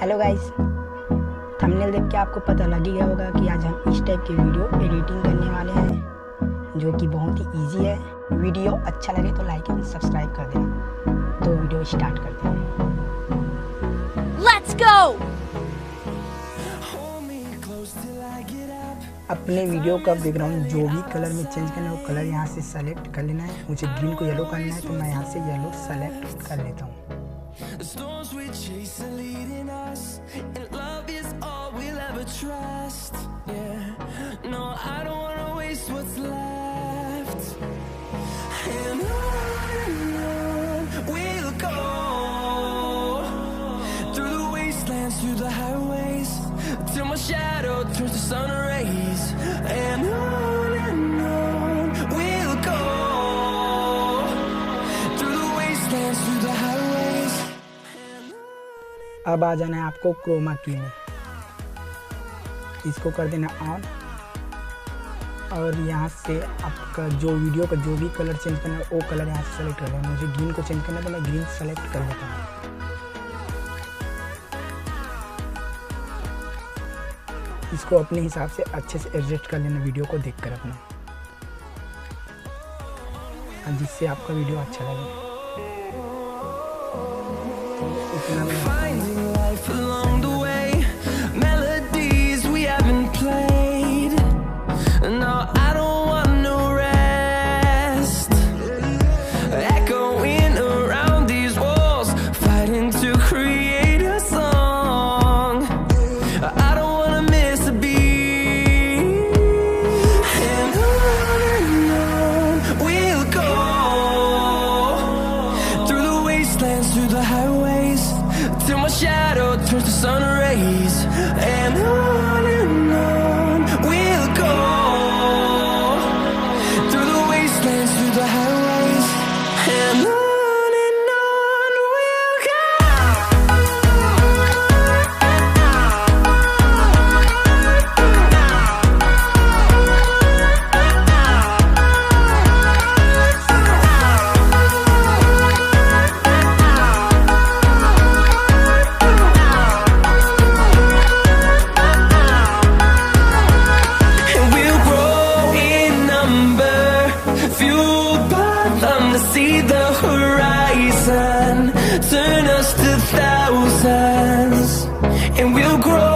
Hello guys, thumbnail देख के आपको पता लग ही गया होगा कि आज हम इस टाइप की वीडियो एडिटिंग करने वाले हैं, जो कि बहुत ही इजी है। वीडियो अच्छा लगे तो लाइक एंड सब्सक्राइब कर देना। तो वीडियो स्टार्ट करते हैं। Let's go! अपने वीडियो का बैकग्राउंड जो भी कलर में चेंज करना है वो कलर यहाँ से सेलेक्ट कर लेना है। मुझे ग्रीन को येलो करना है तो मैं यहाँ से येलो सेलेक्ट कर लेता हूँ। The storms we chase are leading us, and love is all we'll ever trust. Yeah, no, I don't wanna waste what's left. And on we'll go, through the wastelands, through the highways, till my shadow turns to sun rays. And on we'll go, through the wastelands, through the highways. अब आ जाना है आपको Croma की में, इसको कर देना on. और यहाँ से आपका जो वीडियो का जो भी कलर चेंज करना है वो कलर यहाँ से सेलेक्ट कर लेना। मुझे ग्रीन को चेंज करना है तो मैं ग्रीन सेलेक्ट कर लेता हूँ। इसको अपने हिसाब से अच्छे से एडजस्ट कर लेना वीडियो को देखकर अपना, जिससे आपका वीडियो अच्छा लगे। Finding life along the way, melodies we haven't played. No, I don't want no rest. Echoing around these walls, fighting to create a song. I don't wanna miss a beat. And on we'll go, through the wastelands, through the highways, till my shadow turns to sun rays. And on we'll go, through the wastelands, through the highways. And on we'll go. See the horizon, turn us to thousands, and we'll grow